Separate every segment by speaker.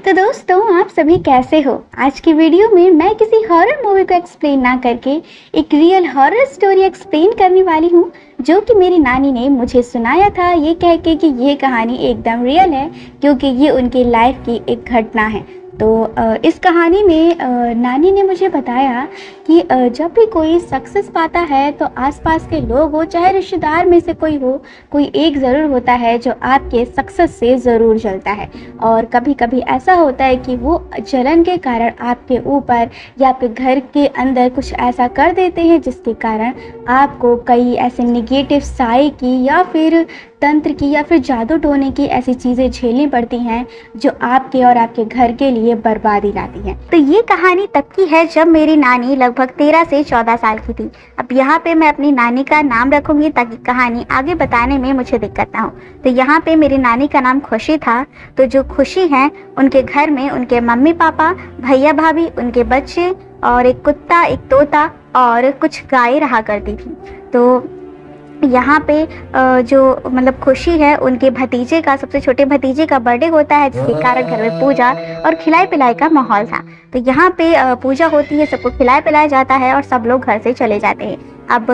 Speaker 1: तो दोस्तों, आप सभी कैसे हो। आज की वीडियो में मैं किसी हॉरर मूवी को एक्सप्लेन ना करके एक रियल हॉरर स्टोरी एक्सप्लेन करने वाली हूँ, जो कि मेरी नानी ने मुझे सुनाया था, ये कह के कि ये कहानी एकदम रियल है क्योंकि ये उनकी लाइफ की एक घटना है। तो इस कहानी में नानी ने मुझे बताया कि जब भी कोई सक्सेस पाता है तो आसपास के लोग हो, चाहे रिश्तेदार में से कोई हो, कोई एक ज़रूर होता है जो आपके सक्सेस से ज़रूर जलता है। और कभी कभी ऐसा होता है कि वो जलन के कारण आपके ऊपर या आपके घर के अंदर कुछ ऐसा कर देते हैं जिसके कारण आपको कई ऐसे निगेटिव साए की या फिर तंत्र की या फिर जादू टोने की ऐसी चीज़ें झेलनी पड़ती हैं जो आपके और आपके घर के लिए बर्बादी लाती हैं। तो ये कहानी तब की है जब मेरी नानी लगभग 13 से 14 साल की थी। अब यहाँ पे मैं अपनी नानी का नाम रखूंगी ताकि कहानी आगे बताने में मुझे दिक्कत ना हो। तो यहाँ पे मेरी नानी का नाम खुशी था। तो जो खुशी है, उनके घर में उनके मम्मी पापा, भैया भाभी, उनके बच्चे और एक कुत्ता, एक तोता और कुछ गाय रहा करती थी। तो यहाँ पे जो मतलब खुशी है, उनके भतीजे का, सबसे छोटे भतीजे का बर्थडे होता है, जिसके कारण घर में पूजा और खिलाए पिलाए का माहौल था। तो यहाँ पे पूजा होती है, सबको खिलाया पिलाया जाता है और सब लोग घर से चले जाते हैं। अब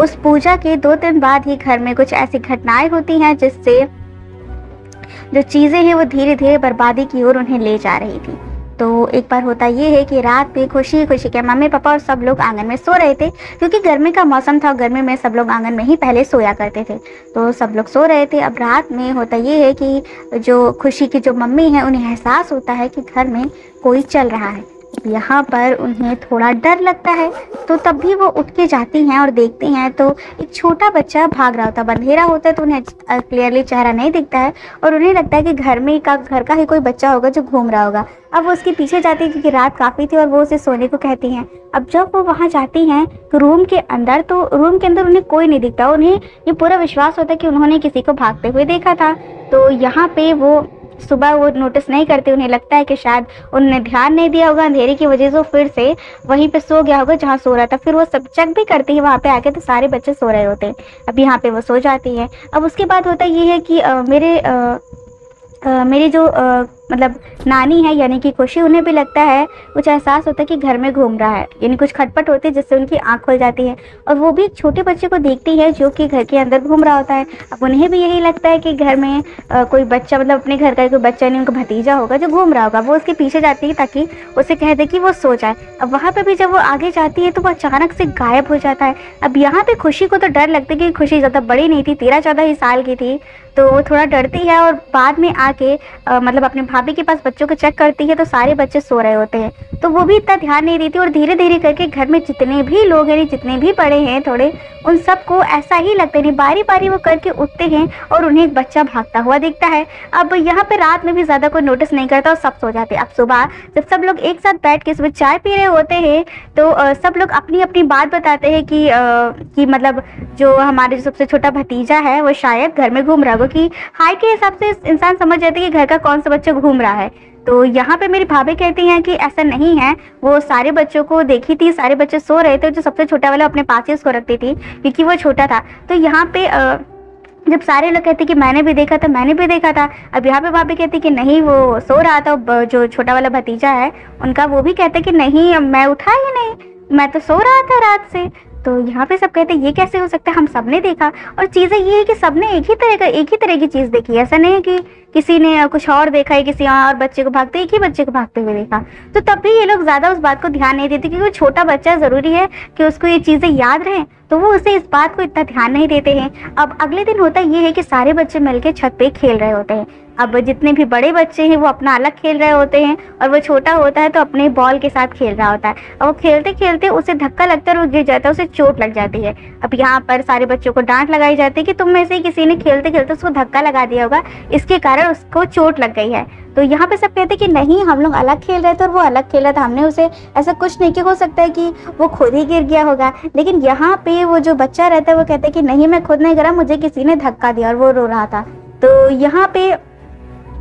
Speaker 1: उस पूजा के 2 दिन बाद ही घर में कुछ ऐसी घटनाएं होती हैं जिससे जो चीज़ें हैं वो धीरे धीरे बर्बादी की ओर उन्हें ले जा रही थी। तो एक बार होता ये है कि रात में खुशी के मम्मी पापा और सब लोग आंगन में सो रहे थे, क्योंकि गर्मी का मौसम था। गर्मी में सब लोग आंगन में ही पहले सोया करते थे। तो सब लोग सो रहे थे। अब रात में होता ये है कि जो खुशी की जो मम्मी है, उन्हें एहसास होता है कि घर में कोई चल रहा है। यहाँ पर उन्हें थोड़ा डर लगता है। तो तब भी वो उठ के जाती हैं और देखती हैं तो एक छोटा बच्चा भाग रहा होता है। अंधेरा होता है तो उन्हें क्लियरली चेहरा नहीं दिखता है और उन्हें लगता है कि घर का ही कोई बच्चा होगा जो घूम रहा होगा। अब वो उसके पीछे जाती है क्योंकि रात काफ़ी थी और वो उसे सोने को कहती हैं। अब जब वो वहाँ जाती हैं तो रूम के अंदर उन्हें कोई नहीं दिखता। उन्हें ये पूरा विश्वास होता है कि उन्होंने किसी को भागते हुए देखा था। तो यहाँ पे वो सुबह वो नोटिस नहीं करते। उन्हें लगता है कि शायद उन्होंने ध्यान नहीं दिया होगा अंधेरे की वजह से, फिर से वहीं पे सो गया होगा जहाँ सो रहा था। फिर वो सब चेक भी करती है वहाँ पे आके, तो सारे बच्चे सो रहे होते हैं। अब यहाँ पे वो सो जाती है। अब उसके बाद होता ये है कि मेरी जो मतलब नानी है यानी कि खुशी, उन्हें भी लगता है, कुछ एहसास होता है कि घर में घूम रहा है, यानी कुछ खटपट होती है जिससे उनकी आंख खुल जाती है। और वो भी एक छोटे बच्चे को देखती है जो कि घर के अंदर घूम रहा होता है। अब उन्हें भी यही लगता है कि घर में कोई बच्चा, मतलब अपने घर का कोई बच्चा नहीं, उनका भतीजा होगा जो घूम रहा होगा। वो उसके पीछे जाती है ताकि उसे कह दे कि वो सो जाए। अब वहाँ पर भी जब वो आगे जाती है तो वो अचानक से गायब हो जाता है। अब यहाँ पे खुशी को तो डर लगता है कि खुशी ज़्यादा बड़ी नहीं थी, 13-14 ही साल की थी। तो वो थोड़ा डरती है और बाद में आके मतलब अपने भाभी के पास बच्चों को चेक करती है तो सारे बच्चे सो रहे होते हैं। तो वो भी इतना ध्यान नहीं देती और धीरे धीरे करके घर में जितने भी लोग हैं, जितने भी बड़े हैं थोड़े, उन सबको ऐसा ही लगता है, बारी बारी वो करके उठते हैं और उन्हें एक बच्चा भागता हुआ दिखता है। अब यहाँ पे रात में भी ज़्यादा कोई नोटिस नहीं करता और सब सो जाते हैं। अब सुबह जब सब लोग एक साथ बैठ के सुबह चाय पी रहे होते हैं तो सब लोग अपनी अपनी बात बताते हैं कि मतलब जो हमारे सबसे छोटा भतीजा है वो शायद घर में घूम रहा होगा, कि हाइट के हिसाब से इंसान समझ जाते हैं कि घर का कौन सा बच्चा घूम रहा है। तो यहाँ पे मेरी भाभी कहती हैं कि ऐसा नहीं है, वो सारे बच्चों को देखी थी, सारे बच्चे सो रहे थे। जो सबसे छोटा वाला अपने पास ही उसको रखती थी क्योंकि वो छोटा था। तो यहाँ पे जब सारे लोग कहते कि मैंने भी देखा था, मैंने भी देखा था। अब यहाँ पे भाभी कहती कि नहीं, वो सो रहा था। जो छोटा वाला भतीजा है उनका, वो भी कहते कि नहीं, मैं उठा ही नहीं, मैं तो सो रहा था रात से। तो यहाँ पे सब कहते हैं ये कैसे हो सकता है, हम सब ने देखा। और चीज़ें ये है कि सबने एक ही तरह की चीज़ देखी है। ऐसा नहीं है कि किसी ने कुछ और देखा है, किसी और बच्चे को भागते, एक ही बच्चे को भागते हुए देखा। तो तब भी ये लोग ज़्यादा उस बात को ध्यान नहीं देते क्योंकि वो छोटा बच्चा, ज़रूरी है कि उसको ये चीज़ें याद रहें, तो वो उसे इस बात को इतना ध्यान नहीं देते हैं। अब अगले दिन होता ये है कि सारे बच्चे मिलकर छत पे खेल रहे होते हैं। अब जितने भी बड़े बच्चे हैं वो अपना अलग खेल रहे होते हैं और वो छोटा होता है तो अपने बॉल के साथ खेल रहा होता है। और वो खेलते खेलते उसे धक्का लगता है और वो गिर जाता है, उसे चोट लग जाती है। अब यहाँ पर सारे बच्चों को डांट लगाई जाती है कि तुम में से किसी ने खेलते खेलते उसको धक्का लगा दिया होगा, इसके कारण उसको चोट लग गई है। तो यहाँ पे सब कहते हैं कि नहीं, हम लोग अलग खेल रहे थे और वो अलग खेल रहा था, हमने उसे ऐसा कुछ नहीं किया, हो सकता है कि वो खुद ही गिर गया होगा। लेकिन यहाँ पे वो जो बच्चा रहता है वो कहता है कि नहीं, मैं खुद नहीं गिरा, मुझे किसी ने धक्का दिया, और वो रो रहा था। तो यहाँ पे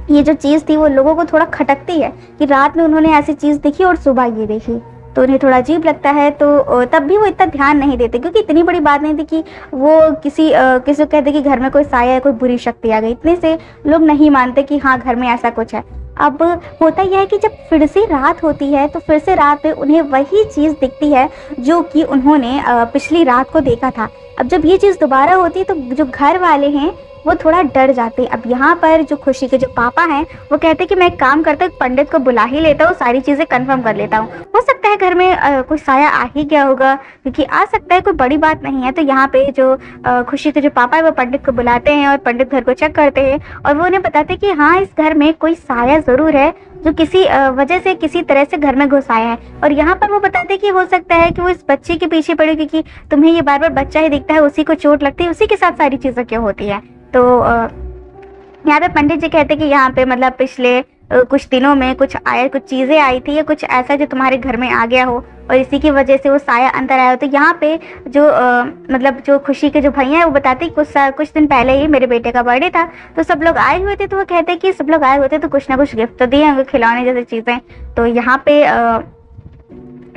Speaker 1: ये जो चीज़ थी वो लोगों को थोड़ा खटकती है कि रात में उन्होंने ऐसी चीज़ देखी और सुबह ये देखी। तो उन्हें थोड़ा अजीब लगता है। तो तब भी वो इतना ध्यान नहीं देते क्योंकि इतनी बड़ी बात नहीं थी कि वो किसी को कहते कि घर में कोई साया है, कोई बुरी शक्ति आ गई। इतने से लोग नहीं मानते कि हाँ घर में ऐसा कुछ है। अब होता यह है कि जब फिर से रात होती है तो फिर से रात में उन्हें वही चीज़ दिखती है जो कि उन्होंने पिछली रात को देखा था। अब जब ये चीज़ दोबारा होती है तो जो घर वाले हैं वो थोड़ा डर जाते हैं। अब यहाँ पर जो खुशी के जो पापा हैं वो कहते हैं कि मैं एक काम करता हूँ, पंडित को बुला ही लेता हूँ, सारी चीज़ें कंफर्म कर लेता हूँ। हो सकता है घर में कोई साया आ ही गया होगा, क्योंकि आ सकता है, कोई बड़ी बात नहीं है। तो यहाँ पे जो खुशी के जो पापा है वो पंडित को बुलाते हैं और पंडित घर को चेक करते हैं और वो उन्हें बताते हैं कि हाँ, इस घर में कोई साया ज़रूर है जो किसी वजह से किसी तरह से घर में घुस आया है। और यहाँ पर वो बताते हैं कि हो सकता है कि वो इस बच्चे के पीछे पड़े, क्योंकि तुम्हें ये बार बार बच्चा ही दिखता है, उसी को चोट लगती है, उसी के साथ सारी चीज़ें क्यों होती है। तो यहाँ पे पंडित जी कहते हैं कि यहाँ पे मतलब पिछले कुछ दिनों में कुछ चीज़ें आई थी या कुछ ऐसा जो तुम्हारे घर में आ गया हो और इसी की वजह से वो साया अंदर आया हो। तो यहाँ पे जो मतलब जो खुशी के जो भैया है वो बताते हैं कुछ दिन पहले ही मेरे बेटे का बर्थडे था, तो सब लोग आए हुए थे। तो वो कहते हैं कि सब लोग आए हुए थे तो कुछ ना कुछ गिफ्ट तो दिए होंगे, खिलौने जैसी चीज़ें। तो यहाँ पे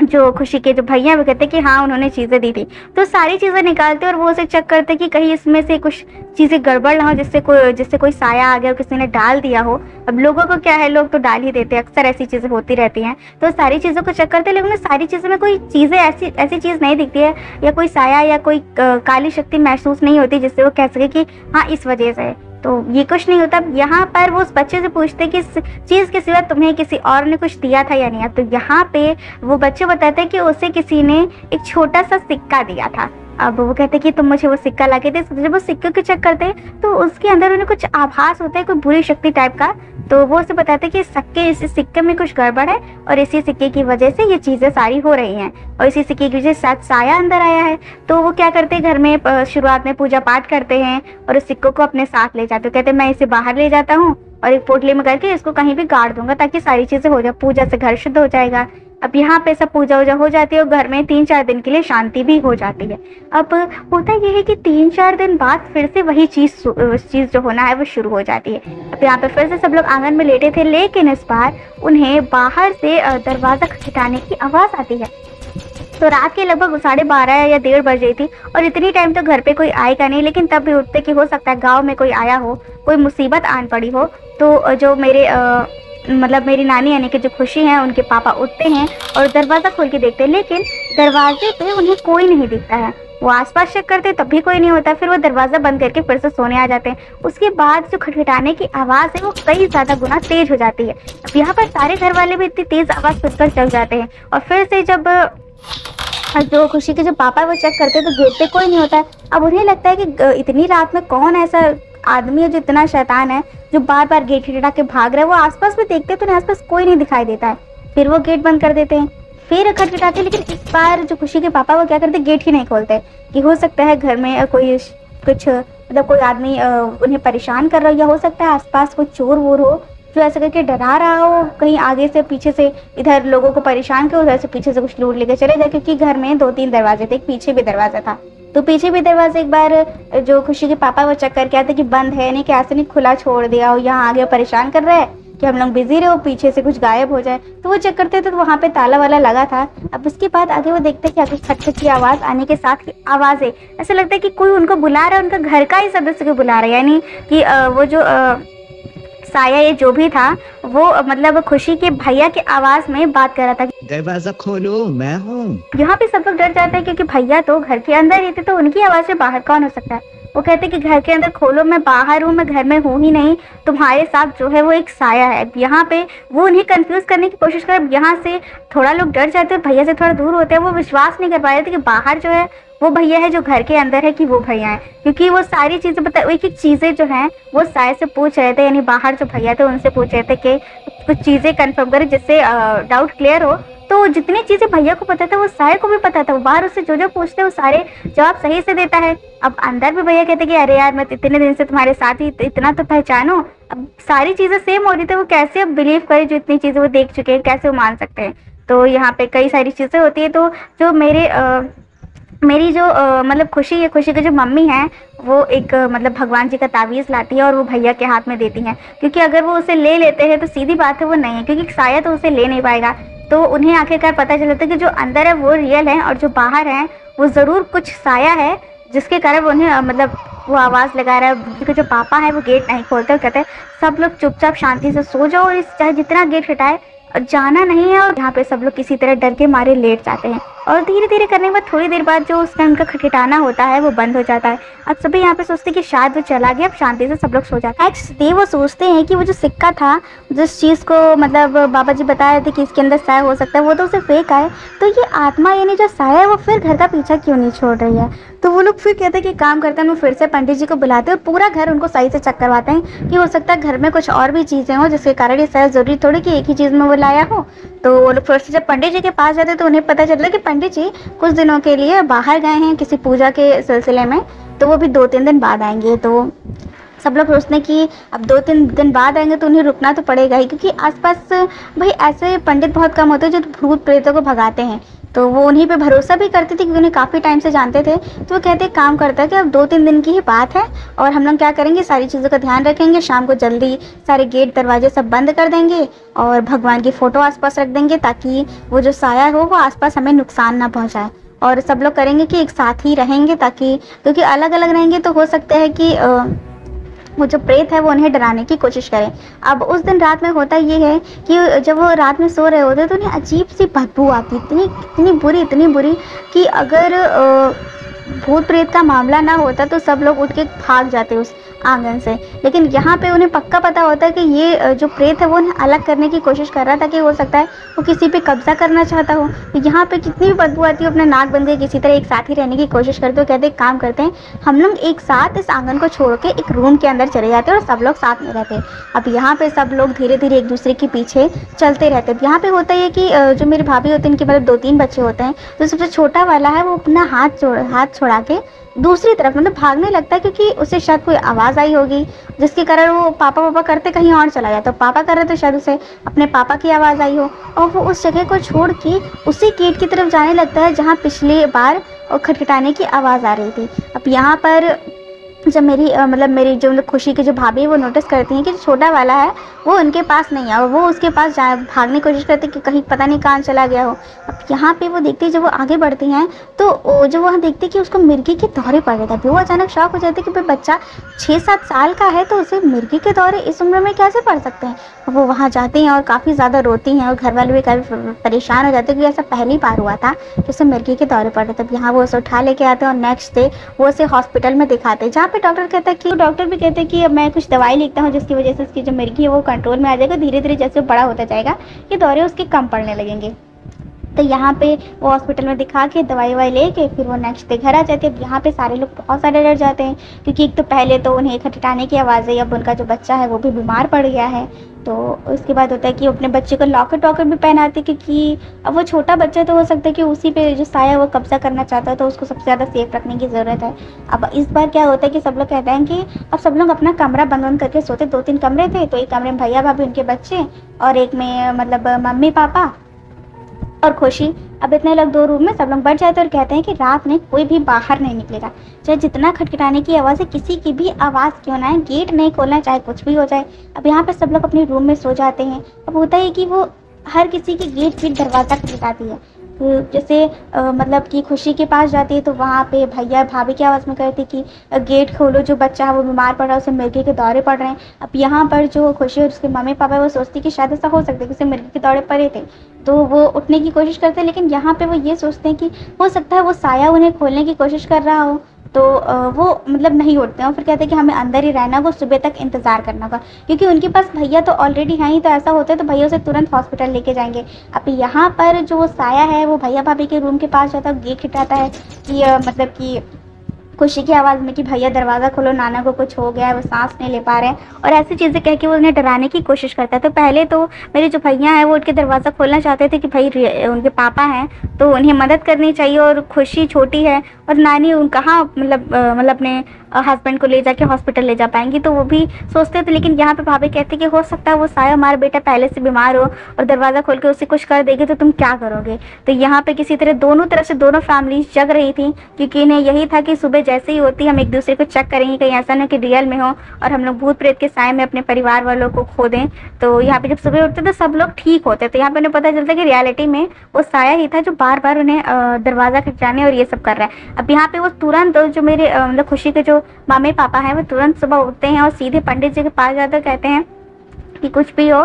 Speaker 1: जो खुशी के जो भैया वो कहते हैं कि हाँ, उन्होंने चीज़ें दी थी। तो सारी चीज़ें निकालते और वो उसे चेक करते कि कहीं इसमें से कुछ चीज़ें गड़बड़ ना हो, जिससे कोई साया आ गया और किसी ने डाल दिया हो। अब लोगों को क्या है, लोग तो डाल ही देते हैं, अक्सर ऐसी चीज़ें होती रहती हैं। तो सारी चीज़ों को चेक करते, लेकिन सारी चीज़ों में कोई चीज़ें ऐसी चीज़ नहीं दिखती है या कोई साया या कोई काली शक्ति महसूस नहीं होती जिससे वो कह सके कि हाँ, इस वजह से। तो ये कुछ नहीं होता। यहाँ पर वो उस बच्चे से पूछते कि इस चीज़ के सिवा तुम्हें किसी और ने कुछ दिया था या नहीं। तो यहाँ पे वो बच्चे बताते हैं कि उसे किसी ने एक छोटा सा सिक्का दिया था। अब वो कहते हैं कि तुम मुझे वो सिक्का ला के दे। जब वो सिक्के को चेक करते हैं तो उसके अंदर उन्हें कुछ आभास होता है, कोई बुरी शक्ति टाइप का। तो वो उसे बताते हैं कि इस सिक्के में कुछ गड़बड़ है और इसी सिक्के की वजह से ये चीज़ें सारी हो रही हैं और इसी सिक्के की वजह से शायद साया अंदर आया है। तो वो क्या करते हैं, घर में शुरुआत में पूजा पाठ करते हैं और उस सिक्कों को अपने साथ ले जाते हैं। कहते हैं मैं इसे बाहर ले जाता हूँ और एक पोटली में करके इसको कहीं भी गाड़ दूंगा ताकि सारी चीज़ें हो जाए, पूजा से घर शुद्ध हो जाएगा। अब यहाँ पे सब पूजा वूजा हो जाती है और घर में 3-4 दिन के लिए शांति भी हो जाती है। अब होता यह है कि 3-4 दिन बाद फिर से वही चीज़ जो होना है वो शुरू हो जाती है। अब यहाँ पे फिर से सब लोग आंगन में लेटे थे, लेकिन इस बार उन्हें बाहर से दरवाज़ा खटखटाने की आवाज़ आती है। तो रात के लगभग 12:30 या 1:30 बज रही थी और इतनी टाइम तो घर पे कोई आएगा नहीं, लेकिन तब भी उठते कि हो सकता है गाँव में कोई आया हो, कोई मुसीबत आन पड़ी हो। तो जो मेरी नानी यानी कि जो खुशी है उनके पापा उठते हैं और दरवाज़ा खोल के देखते हैं, लेकिन दरवाजे पे उन्हें कोई नहीं दिखता है। वो आसपास चेक करते तब भी कोई नहीं होता। फिर वो दरवाज़ा बंद करके फिर से सोने आ जाते हैं। उसके बाद जो खटखटाने की आवाज़ है वो कई ज़्यादा गुना तेज हो जाती है। अब यहाँ पर सारे घर वाले भी इतनी तेज़ आवाज़ सुनकर चल जाते हैं और फिर से जब जो खुशी के जो पापा है वो चेक करते हैं तो गेट पे कोई नहीं होता है। अब उन्हें लगता है कि इतनी रात में कौन ऐसा आदमी है जो इतना शैतान है जो बार बार गेट खटखटा के भाग रहा है। वो आसपास भी देखते हैं तो उन्हें आसपास कोई नहीं दिखाई देता है। फिर वो गेट बंद कर देते हैं, फिर खटखटाते, लेकिन इस बार जो खुशी के पापा वो क्या करते, गेट ही नहीं खोलते कि हो सकता है घर में कोई कुछ मतलब कोई आदमी उन्हें परेशान कर रहा हो, या हो सकता है आसपास कोई चोर वोर हो जो ऐसा करके डरा रहा हो, कहीं आगे से पीछे से इधर लोगों को परेशान कर, उधर से पीछे से कुछ लूट लेके चले जाए। क्योंकि घर में 2-3 दरवाजे थे, एक पीछे भी दरवाजा था। तो पीछे भी दरवाजे एक बार जो खुशी के पापा वो चेक करके आते कि बंद है, नहीं कि ऐसे नहीं खुला छोड़ दिया हो, यहाँ आगे परेशान कर रहा है कि हम लोग बिजी रहे हो, पीछे से कुछ गायब हो जाए। तो वो चेक करते थे तो वहाँ पे ताला वाला लगा था। अब उसके बाद आगे वो देखते कि आगे खटखट की आवाज़ आने के साथ ही आवाज़ें, ऐसा लगता है कि कोई उनको बुला रहा है, उनका घर का ही सदस्य को बुला रहा है। यानी कि वो जो साया ये जो भी था वो मतलब खुशी के भैया की आवाज़ में बात कर रहा था,
Speaker 2: दरवाजा खोलो मैं हूँ।
Speaker 1: यहाँ पे सब लोग डर जाते हैं क्योंकि भैया तो घर के अंदर ही थे, तो उनकी आवाज़ से बाहर कौन हो सकता है। वो कहते कि घर के अंदर खोलो, मैं बाहर हूँ, मैं घर में हूँ ही नहीं, तुम्हारे साथ जो है वो एक साया है। यहाँ पे वो उन्हें कंफ्यूज करने की कोशिश कर, यहाँ से थोड़ा लोग डर जाते हैं, भैया से थोड़ा दूर होते हैं। वो विश्वास नहीं कर पा रहे थे कि बाहर जो है वो भैया है, जो घर के अंदर है कि वो भैया है, क्योंकि वो सारी चीज़ें एक एक चीज़ें जो हैं वो साया से पूछ रहे थे, यानी बाहर जो भैया थे उनसे पूछ रहे थे कि कुछ चीज़ें कंफर्म करें जिससे डाउट क्लियर हो। तो जितनी चीज़ें भैया को पता था वो साया को भी पता था। वो बाहर उससे जो पूछते वो सारे जवाब सही से देता है। अब अंदर भी भैया कहते कि अरे यार, मैं इतने दिन से तुम्हारे साथ ही, इतना तो पहचानो। अब सारी चीज़ें सेम हो रही थी, वो कैसे अब बिलीव करे, जो इतनी चीज़ें वो देख चुके हैं, कैसे वो मान सकते हैं। तो यहाँ पे कई सारी चीज़ें होती है। तो जो मेरी जो मतलब खुशी की जो मम्मी है वो एक मतलब भगवान जी का तावीज़ लाती है और वो भैया के हाथ में देती हैं, क्योंकि अगर वो उसे ले लेते हैं तो सीधी बात है वो नहीं है, क्योंकि साया तो उसे ले नहीं पाएगा। तो उन्हें आखिरकार पता चल जाता है कि जो अंदर है वो रियल है और जो बाहर है वो ज़रूर कुछ साया है, जिसके कारण उन्हें मतलब वो आवाज़ लगा रहा है। क्योंकि जो पापा है वो गेट नहीं खोलते और कहते हैं सब लोग चुपचाप शांति से सो जाओ और इस चाहे जितना गेट खटाए जाना नहीं है। और यहाँ पे सब लोग किसी तरह डर के मारे लेट जाते हैं और धीरे धीरे करने के बाद थोड़ी देर बाद जो उसका उनका खटखटाना होता है वो बंद हो जाता है। अब सभी यहाँ पे सोचते हैं कि शायद वो चला गया, अब शांति से सब लोग सो जाते हैं। नेक्स्ट डे वो सोचते हैं कि वो जो सिक्का था, जिस चीज़ को मतलब बाबा जी बता रहे थे कि इसके अंदर साया हो सकता है, वो तो उसे फेक है, तो ये आत्मा यानी जो साया है वो फिर घर का पीछा क्यों नहीं छोड़ रही है। तो वो लोग फिर कहते हैं कि काम करते हैं, वो फिर से पंडित जी को बुलाते हैं और पूरा घर उनको सही से चेक करवाते हैं कि हो सकता है घर में कुछ और भी चीज़ें हो जिसके कारण ये साया ज़रूरी थोड़ी कि एक ही चीज़ में वो लाया हो। तो वो लोग फिर से जब पंडित जी के पास जाते हैं तो उन्हें पता चलता है कि पंडित जी कुछ दिनों के लिए बाहर गए हैं किसी पूजा के सिलसिले में, तो वो भी 2-3 दिन बाद आएंगे। तो सब लोग सोचते हैं कि अब 2-3 दिन बाद आएंगे तो उन्हें रुकना तो पड़ेगा ही, क्योंकि आसपास भाई ऐसे पंडित बहुत कम होते हैं जो भूत प्रेतों को भगाते हैं। तो वो उन्हीं पे भरोसा भी करते थे क्योंकि उन्हें काफ़ी टाइम से जानते थे। तो वो कहते काम करता है कि अब 2-3 दिन की ही बात है और हम लोग क्या करेंगे, सारी चीज़ों का ध्यान रखेंगे, शाम को जल्दी सारे गेट दरवाजे सब बंद कर देंगे और भगवान की फ़ोटो आसपास रख देंगे ताकि वो जो साया हो वो आसपास हमें नुकसान ना पहुँचाए। और सब लोग करेंगे कि एक साथ ही रहेंगे ताकि, क्योंकि अलग अलग रहेंगे तो हो सकता है कि वो जो प्रेत है वो उन्हें डराने की कोशिश करें। अब उस दिन रात में होता ये है कि जब वो रात में सो रहे होते तो उन्हें अजीब सी बदबू आती, इतनी बुरी कि अगर भूत प्रेत का मामला ना होता तो सब लोग उठ के भाग जाते उस आंगन से। लेकिन यहाँ पे उन्हें पक्का पता होता है कि ये जो प्रेत है वो उन्हें अलग करने की कोशिश कर रहा था, कि हो सकता है वो किसी पे कब्जा करना चाहता हो। तो यहाँ पे कितनी भी बदबू आती है, अपना नाक बंद के किसी तरह एक साथ ही रहने की कोशिश करते हो। कहते एक काम करते हैं, हम लोग एक साथ इस आंगन को छोड़ के एक रूम के अंदर चले जाते हैं और सब लोग साथ में रहते हैं। अब यहाँ पे सब लोग धीरे धीरे एक दूसरे के पीछे चलते रहते हैं। यहाँ पे होता है कि जो मेरी भाभी होती है इनके मतलब 2-3 बच्चे होते हैं, तो सबसे छोटा वाला है वो अपना हाथ छोड़ा के दूसरी तरफ मतलब भागने लगता है, क्योंकि उसे शायद कोई आवाज़ आई होगी जिसके कारण वो पापा करते कहीं और चला गया। तो पापा कर रहे थे, शायद उसे अपने पापा की आवाज़ आई हो और वो उस जगह को छोड़ के उसी गेट की तरफ जाने लगता है जहाँ पिछली बार खटखटाने की आवाज़ आ रही थी। अब यहाँ पर जब मेरी जो खुशी की जो भाभी है वो नोटिस करती हैं कि जो छोटा वाला है वो उनके पास नहीं है और वो उसके पास भागने की कोशिश करती है कि कहीं पता नहीं कहाँ चला गया हो। अब यहाँ पे वो देखती है, जब वो आगे बढ़ती हैं तो जब वहाँ देखती है कि उसको मिर्गी के दौरे पड़ रहे थे, वो अचानक शॉक हो जाती है कि भाई बच्चा 6-7 साल का है तो उसे मिर्गी के दौरे इस उम्र में कैसे पड़ सकते हैं। वो वहाँ जाती हैं और काफ़ी ज़्यादा रोती हैं और घर वाले भी काफ़ी परेशान हो जाते हैं, क्योंकि ऐसा पहली बार हुआ था कि उसे मिर्गी के दौरे पड़ रहे थे। तब यहाँ वो उसे उठा लेके आते हैं और नेक्स्ट डे वो उसे हॉस्पिटल में दिखाते हैं, जहाँ पे डॉक्टर भी कहते हैं कि अब मैं कुछ दवाई लिखता हूँ जिसकी वजह से उसकी जो मिर्गी है वो कंट्रोल में आ जाएगा। धीरे धीरे जैसे बड़ा होता जाएगा ये दौरे उसके कम पड़ने लगेंगे। तो यहाँ पे वो हॉस्पिटल में दिखा के दवाई लेके फिर वो नेक्स्ट डे घर आ जाते हैं। यहाँ पे सारे लोग बहुत सारे डर जाते हैं, क्योंकि एक तो पहले तो उन्हें खटखटाने की आवाज़ है, अब उनका जो बच्चा है वो भी बीमार पड़ गया है। तो उसके बाद होता है कि अपने बच्चे को लॉकेट भी पहनाते, क्योंकि अब वो छोटा बच्चा तो हो सकता है कि उसी पे जो साया वो कब्जा करना चाहता है, तो उसको सबसे ज़्यादा सेफ रखने की ज़रूरत है। अब इस बार क्या होता है कि सब लोग कहते हैं कि अब सब लोग अपना कमरा बंद करके सोते। 2-3 कमरे थे, तो एक कमरे में भैया भाभी उनके बच्चे और एक में मतलब मम्मी पापा और खुशी। अब इतने लोग 2 रूम में सब लोग बैठ जाते हैं और कहते हैं कि रात में कोई भी बाहर नहीं निकलेगा, चाहे जितना खटखटाने की आवाज़ है, किसी की भी आवाज़ क्यों ना है, गेट नहीं खोलना, चाहे कुछ भी हो जाए। अब यहाँ पे सब लोग अपने रूम में सो जाते हैं। अब होता है कि वो हर किसी के गेट फिर दरवाज़ा खटखटाती है। जैसे मतलब कि खुशी के पास जाती है तो वहाँ पे भैया भाभी की आवाज़ में कहती कि गेट खोलो, जो बच्चा है वो बीमार पड़ रहा है, उसे मिर्गी के दौरे पड़ रहे हैं। अब यहाँ पर जो खुशी और उसके मम्मी पापा वो सोचती कि शायद ऐसा हो सकता है कि उसे मिर्गी के दौरे पड़े थे, तो वो उठने की कोशिश करते हैं। लेकिन यहाँ पे वो ये सोचते हैं कि हो सकता है वो साया उन्हें खोलने की कोशिश कर रहा हो, तो वो मतलब नहीं उठते हैं। फिर कहते हैं कि हमें अंदर ही रहना होगा, सुबह तक इंतज़ार करना होगा, क्योंकि उनके पास भैया तो ऑलरेडी हैं ही। तो ऐसा होता है तो भैया उसे तुरंत हॉस्पिटल लेके जाएंगे। अब यहाँ पर जो वो साया है वो भैया भाभी के रूम के पास जाता है, गेट खटखटाता है कि मतलब कि खुशी की आवाज़ में कि भैया दरवाज़ा खोलो, नाना को कुछ हो गया है, वो सांस नहीं ले पा रहे हैं, और ऐसी चीज़ें कह के वो उन्हें डराने की कोशिश करता है। तो पहले तो मेरे जो भैया हैं वो उठ के दरवाज़ा खोलना चाहते थे कि भाई उनके पापा हैं तो उन्हें मदद करनी चाहिए, और खुशी छोटी है और नानी कहाँ मतलब अपने हस्बैंड को ले जाके हॉस्पिटल ले जा पाएंगी, तो वो भी सोचते थे। लेकिन यहाँ पे भाभी कहते कि हो सकता है वो साया हमारा बेटा पहले से बीमार हो और दरवाज़ा खोल के उसे कुछ कर देगी, तो तुम क्या करोगे। तो यहाँ पे किसी तरह दोनों तरफ से दोनों फैमिली जग रही थी, क्योंकि इन्हें यही था कि सुबह जैसे ही होती है हम एक दूसरे को चेक करेंगे कहीं ऐसा ना कि रियल में हो और हम लोग भूत प्रेत के साए में अपने परिवार वालों को खो दें। तो यहाँ पे जब सुबह उठते तो सब लोग ठीक होते, तो यहाँ पे उन्हें पता चलता है कि रियलिटी में वो साया ही था जो बार बार उन्हें दरवाज़ा खिंचाने और ये सब कर रहा है। अब यहाँ पे वो तुरंत जो मेरे मतलब खुशी के जो मम्मी पापा हैं वो तुरंत सुबह उठते हैं और सीधे पंडित जी के पास जाकर कहते हैं कि कुछ भी हो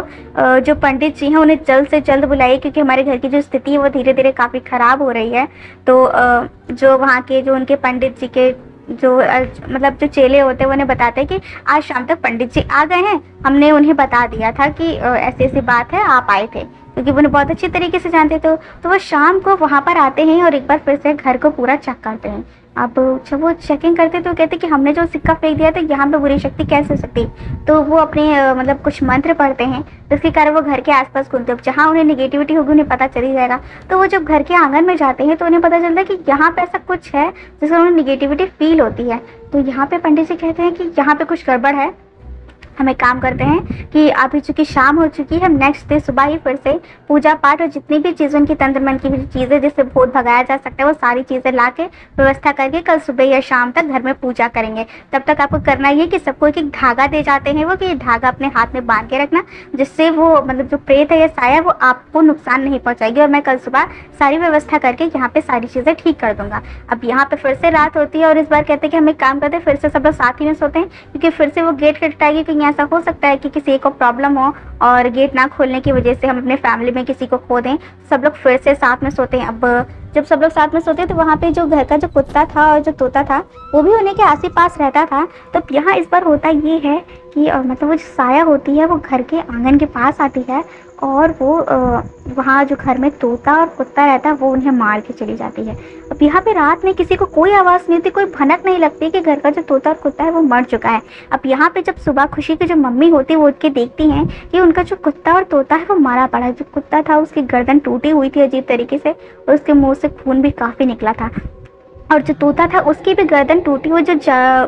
Speaker 1: जो पंडित जी हैं उन्हें जल्द से जल्द बुलाइए, क्योंकि हमारे घर की जो स्थिति है वो धीरे धीरे काफ़ी ख़राब हो रही है। तो जो वहाँ के जो उनके पंडित जी के जो मतलब जो चेले होते हैं वो उन्हें बताते हैं कि आज शाम तक पंडित जी आ गए हैं, हमने उन्हें बता दिया था कि ऐसी ऐसी बात है, आप आए थे, क्योंकि वो उन्हें बहुत अच्छी तरीके से जानते थे। तो वो शाम को वहाँ पर आते हैं और एक बार फिर से घर को पूरा चेक करते हैं। अब जब वो चेकिंग करते तो कहते कि हमने जो सिक्का फेंक दिया था यहाँ पे बुरी शक्ति कैसे हो सकती। तो वो अपने मतलब कुछ मंत्र पढ़ते हैं जिसके कारण वो घर के आसपास घूमते, जहाँ उन्हें निगेटिविटी होगी उन्हें पता चल ही जाएगा। तो वो जब घर के आंगन में जाते हैं तो उन्हें पता चलता है कि यहाँ पे ऐसा कुछ है जिससे उन्हें निगेटिविटी फील होती है। तो यहाँ पे पंडित जी कहते हैं कि यहाँ पे कुछ गड़बड़ है, हम एक काम करते हैं कि अभी चूंकि शाम हो चुकी है, हम नेक्स्ट डे सुबह ही फिर से पूजा पाठ और जितनी भी चीज़ें उनकी तंत्र मन की भी चीज़ें जिससे भूत भगाया जा सकता है वो सारी चीज़ें ला के व्यवस्था करके कल सुबह या शाम तक घर में पूजा करेंगे। तब तक आपको करना ये कि सबको एक एक धागा दे जाते हैं वो, कि ये धागा अपने हाथ में बांध के रखना, जिससे वो मतलब जो प्रेत है या साया वो आपको नुकसान नहीं पहुँचाएगी और मैं कल सुबह सारी व्यवस्था करके यहाँ पे सारी चीज़ें ठीक कर दूंगा। अब यहाँ पे फिर से रात होती है और इस बार कहते हैं कि हम एक काम करते हैं, फिर से सब लोग साथ ही में सोते हैं, क्योंकि फिर से वो गेट खटखटाएगी। कहीं ऐसा हो सकता है कि किसी को प्रॉब्लम हो और गेट ना खोलने की वजह से हम अपने फैमिली में किसी को खो दें। सब लोग फिर से साथ में सोते हैं। अब जब सब लोग साथ में सोते हैं तो वहाँ पे जो घर का जो कुत्ता था और जो तोता था वो भी उन्हीं के आस पास रहता था। तो यहाँ इस बार होता ये है कि मतलब वो जो साया होती है वो घर के आंगन के पास आती है और वो वहाँ जो घर में तोता और कुत्ता रहता है वो उन्हें मार के चली जाती है। अब यहाँ पे रात में किसी को कोई आवाज़ नहीं होती, कोई भनक नहीं लगती कि घर का जो तोता और कुत्ता है वो मर चुका है। अब यहाँ पे जब सुबह खुशी की जो मम्मी होती है वो उठ के देखती हैं कि उनका जो कुत्ता और तोता है वो मारा पड़ा है। जो कुत्ता था उसकी गर्दन टूटी हुई थी अजीब तरीके से और उसके मुँह से खून भी काफ़ी निकला था, और जो तोता था उसकी भी गर्दन टूटी हुई। जो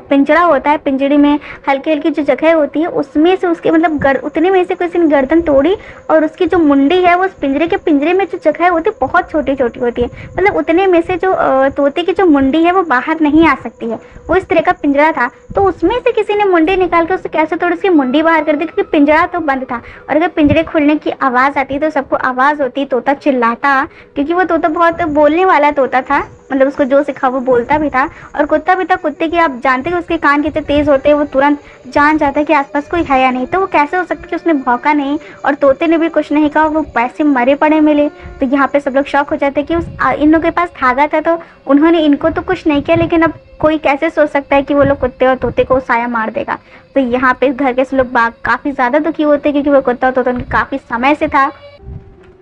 Speaker 1: पिंजरा होता है, पिंजरे में हल्की हल्की जो जगह होती है उसमें से उसके मतलब उतने में से किसी ने गर्दन तोड़ी और उसकी जो मुंडी है वो उस पिंजरे में जो जगह होती है बहुत छोटी छोटी होती है, मतलब उतने में से जो तोते की जो मुंडी है वो बाहर नहीं आ सकती है। वो इस तरह का पिंजरा था, तो उसमें से किसी ने मुंडी निकाल कर उसे कैसे तोड़ उसकी मुंडी बाहर कर दी, क्योंकि पिंजरा तो बंद था। और अगर पिंजरे खुलने की आवाज़ आती तो सबको आवाज़ होती, तोता चिल्लाता, क्योंकि वो तोता बहुत बोलने वाला तोता था, मतलब उसको जो सिखा वो बोलता भी था। और कुत्ता भी था, कुत्ते की आप जानते हैं उसके कान कितने तेज़ होते हैं, वो तुरंत जान जाता है कि आसपास कोई है या नहीं। तो वो कैसे हो सकता है कि उसने भौंका नहीं और तोते ने भी कुछ नहीं कहा, वो वैसे मरे पड़े मिले। तो यहाँ पे सब लोग शौक हो जाते हैं कि इन लोगों के पास धागा था तो उन्होंने इनको तो कुछ नहीं किया, लेकिन अब कोई कैसे सोच सकता है कि वो लोग कुत्ते और तोते को साया मार देगा। तो यहाँ पे घर के लोग काफ़ी ज़्यादा दुखी होते हैं, क्योंकि वो कुत्ता और तोता उनके काफ़ी समय से था।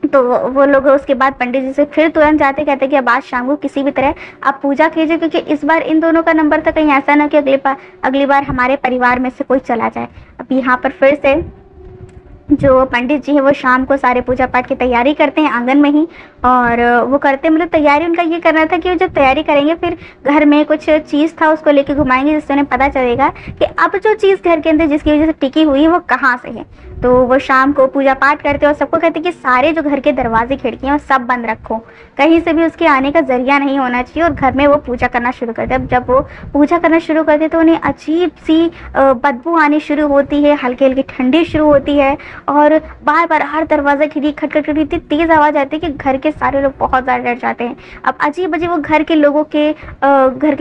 Speaker 1: तो वो लोग उसके बाद पंडित जी से फिर तुरंत जाते, कहते कि अब आज शाम को किसी भी तरह आप पूजा कीजिए, क्योंकि इस बार इन दोनों का नंबर था, कहीं ऐसा ना कि अगली बार हमारे परिवार में से कोई चला जाए। अब यहाँ पर फिर से जो पंडित जी है वो शाम को सारे पूजा पाठ की तैयारी करते हैं आंगन में ही, और वो करते मतलब तैयारी उनका ये करना था कि वो जब तैयारी करेंगे फिर घर में कुछ चीज़ था उसको लेके घुमाएंगे, जिससे उन्हें पता चलेगा कि अब जो चीज़ घर के अंदर जिसकी वजह से टिकी हुई है वो कहाँ से है। तो वो शाम को पूजा पाठ करते और सबको कहते कि सारे जो घर के दरवाजे खिड़कियाँ सब बंद रखो, कहीं से भी उसके आने का जरिया नहीं होना चाहिए, और घर में वो पूजा करना शुरू करते। अब जब वो पूजा करना शुरू करते तो उन्हें अजीब सी बदबू आनी शुरू होती है, हल्की हल्की ठंडी शुरू होती है, और बार बार हर दरवाज़ा खिड़की खटखट इतनी तेज़ आवाज़ आती है कि घर के सारे लोग बहुत ज़्यादा डर जाते हैं। अब अजीब अजीब वो घर के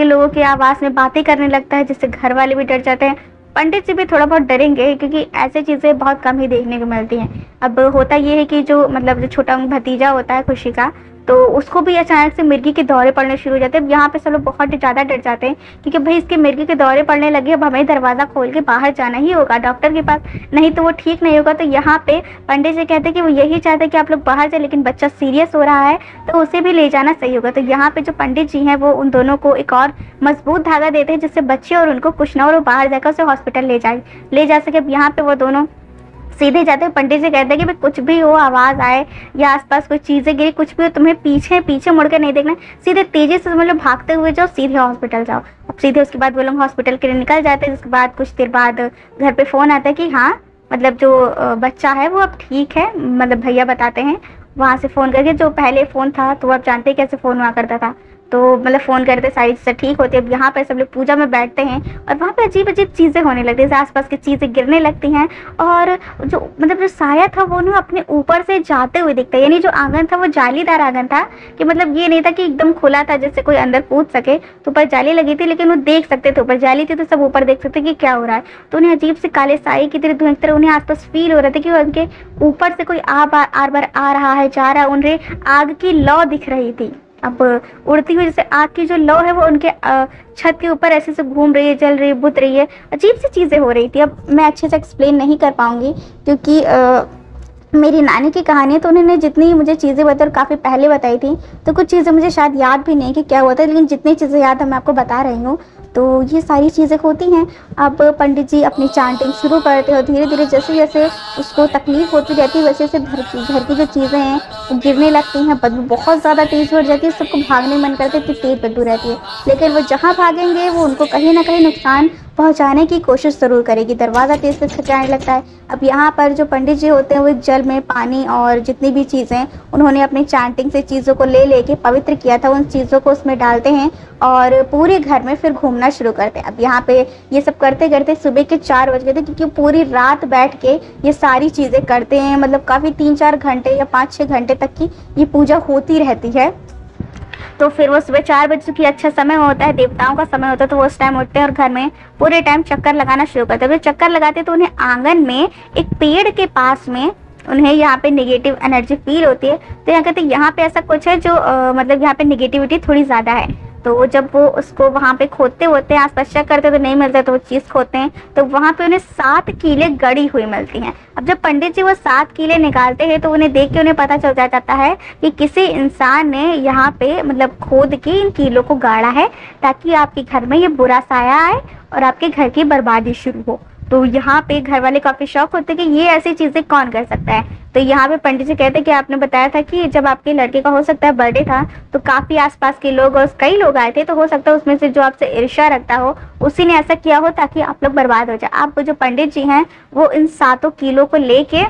Speaker 1: लोगों के आवाज़ में बातें करने लगता है, जिससे घर वाले भी डर जाते हैं। पंडित जी भी थोड़ा बहुत डरेंगे, क्योंकि ऐसी चीज़ें बहुत कम ही देखने को मिलती हैं। अब होता ये है कि जो मतलब जो छोटा भतीजा होता है खुशी का, तो उसको भी अचानक से मिर्गी के दौरे पड़ने शुरू हो जाते हैं। अब यहाँ पे सब लोग बहुत ज़्यादा डर जाते हैं, क्योंकि भाई इसके मिर्गी के दौरे पड़ने लगे, अब हमें दरवाज़ा खोल के बाहर जाना ही होगा डॉक्टर के पास, नहीं तो वो ठीक नहीं होगा। तो यहाँ पे पंडित जी कहते हैं कि वो यही चाहते हैं कि आप लोग बाहर जाए, लेकिन बच्चा सीरियस हो रहा है तो उसे भी ले जाना सही होगा। तो यहाँ पे जो पंडित जी हैं वो उन दोनों को एक और मजबूत धागा देते हैं, जिससे बच्चे और उनको कुछ ना और बाहर जाकर उसे हॉस्पिटल ले जा सके। अब यहाँ पे वो दोनों सीधे जाते हैं, पंडित जी कहते हैं कि भाई कुछ भी हो, आवाज़ आए या आसपास कोई चीज़ें गिरी, कुछ भी हो, तुम्हें पीछे मुड़ कर नहीं देखना, सीधे तेज़ी से मतलब भागते हुए जाओ, सीधे हॉस्पिटल जाओ। अब सीधे उसके बाद वो लोग हॉस्पिटल के लिए निकल जाते हैं। जिसके बाद कुछ देर बाद घर पे फ़ोन आता है कि हाँ मतलब जो बच्चा है वो अब ठीक है, मतलब भैया बताते हैं वहाँ से फ़ोन करके, जो पहले फ़ोन था तो आप जानते हैं कैसे फ़ोन हुआ करता था, तो मतलब फ़ोन करते सारी चीज़ें ठीक होती है। अब यहाँ पर सब लोग पूजा में बैठते हैं और वहाँ पे अजीब-अजीब चीज़ें होने लगती हैं, जैसे आस-पास की चीज़ें गिरने लगती हैं और जो साया था वो ना अपने ऊपर से जाते हुए दिखता है। यानी जो आँगन था वो जालीदार आँगन था, कि मतलब ये नहीं था कि एकदम खुला था जिससे कोई अंदर कूद सके। तो ऊपर जाली लगी थी लेकिन वो देख सकते थे, ऊपर जाली थी तो सब ऊपर देख सकते कि क्या हो रहा है। तो उन्हें अजीब से काले साए की तरह, धुएँ की तरह उन्हें आस-पास फ़ील हो रहा था कि उनके ऊपर से कोई आर-बार आ रहा है, जा रहा है। उन्हें आग की लौ दिख रही थी। अब उड़ती हुई जैसे आग की जो लौ है वो उनके छत के ऊपर ऐसे से घूम रही है, जल रही है, बुझ रही है, अजीब सी चीज़ें हो रही थी। अब मैं अच्छे से एक्सप्लेन नहीं कर पाऊँगी क्योंकि मेरी नानी की कहानी है, तो उन्होंने जितनी मुझे चीज़ें बताई और काफ़ी पहले बताई थी, तो कुछ चीज़ें मुझे शायद याद भी नहीं कि क्या हुआ था, लेकिन जितनी चीज़ें याद है मैं आपको बता रही हूँ। तो ये सारी चीज़ें होती हैं। अब पंडित जी अपनी चांटिंग शुरू करते हैं और धीरे-धीरे जैसे-जैसे उसको तकलीफ़ होती रहती है, वैसे-वैसे घर की जो चीज़ें हैं वो गिरने लगती हैं, बदबू बहुत ज़्यादा तेज़ बढ़ जाती है, सबको भागने मन करता है, इतनी तेज़ बदबू रहती है। लेकिन वो जहाँ भागेंगे वो उनको कहीं न कहीं नुकसान पहुँचाने की कोशिश ज़रूर करेगी, दरवाज़ा तेज़-तेज़ खटखटाने लगता है। अब यहाँ पर जो पंडित जी होते हैं वो जल में पानी और जितनी भी चीज़ें उन्होंने अपनी चैंटिंग से चीज़ों को ले-लेके पवित्र किया था, उन चीज़ों को उसमें डालते हैं और पूरे घर में फिर घूमना शुरू करते हैं। अब यहाँ पे ये सब करते-करते सुबह के 4 बज गए थे, क्योंकि पूरी रात बैठ के ये सारी चीज़ें करते हैं, मतलब काफ़ी 3-4 घंटे या 5-6 घंटे तक की ये पूजा होती रहती है। तो फिर वो सुबह 4 बजे, चूँकि अच्छा समय होता है, देवताओं का समय होता है, तो वो उस टाइम उठते हैं और घर में पूरे टाइम चक्कर लगाना शुरू करते हैं। जब चक्कर लगाते हैं तो उन्हें आँगन में एक पेड़ के पास में उन्हें यहाँ पे नेगेटिव एनर्जी फ़ील होती है। तो यहाँ कहते हैं यहाँ पे ऐसा कुछ है जो मतलब यहाँ पे नेगेटिविटी थोड़ी ज़्यादा है। तो जब वो उसको वहाँ पे खोदते-वोदते हैं, आस-पास चेक करते हैं तो नहीं मिलता, तो वो चीज़ खोदते हैं, तो वहाँ पे उन्हें 7 कीलें गड़ी हुई मिलती हैं। अब जब पंडित जी वो 7 कीलें निकालते हैं तो उन्हें देख के उन्हें पता चल जाता है कि किसी इंसान ने यहाँ पे मतलब खोद के इन कीलों को गाड़ा है, ताकि आपके घर में ये बुरा साया आए और आपके घर की बर्बादी शुरू हो। तो यहाँ पे घर वाले काफ़ी शॉक होते हैं कि ये ऐसी चीज़ें कौन कर सकता है। तो यहाँ पे पंडित जी कहते हैं कि आपने बताया था कि जब आपके लड़के का हो सकता है बर्थडे था, तो काफ़ी आसपास के लोग और कई लोग आए थे, तो हो सकता है उसमें से जो आपसे ईर्ष्या रखता हो उसी ने ऐसा किया हो ताकि आप लोग बर्बाद हो जाए। आप जो पंडित जी हैं वो इन 7 कीलों को लेके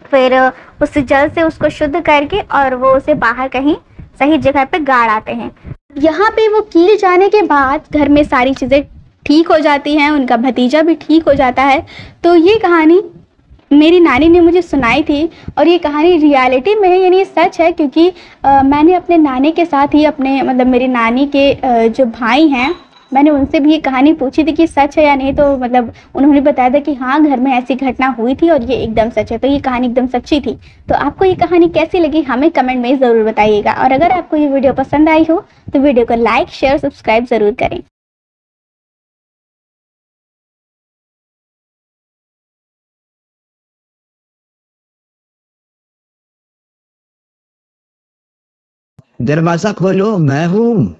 Speaker 1: फिर उस जल से उसको शुद्ध करके और वो उसे बाहर कहीं सही जगह पे गाड़ आते हैं। यहाँ पे वो कील जाने के बाद घर में सारी चीज़ें ठीक हो जाती हैं, उनका भतीजा भी ठीक हो जाता है। तो ये कहानी मेरी नानी ने मुझे सुनाई थी और ये कहानी रियलिटी में है, यानी ये सच है, क्योंकि मैंने अपने नानी के साथ ही अपने मतलब मेरी नानी के जो भाई हैं, मैंने उनसे भी ये कहानी पूछी थी कि सच है या नहीं, तो मतलब उन्होंने बताया था कि हाँ, घर में ऐसी घटना हुई थी और ये एकदम सच है। तो ये कहानी एकदम सच्ची थी। तो आपको ये कहानी कैसी लगी हमें कमेंट में ज़रूर बताइएगा, और अगर आपको ये वीडियो पसंद आई हो तो वीडियो को लाइक, शेयर, सब्सक्राइब ज़रूर करें।
Speaker 2: दरवाजा खोलो, मैं हूँ।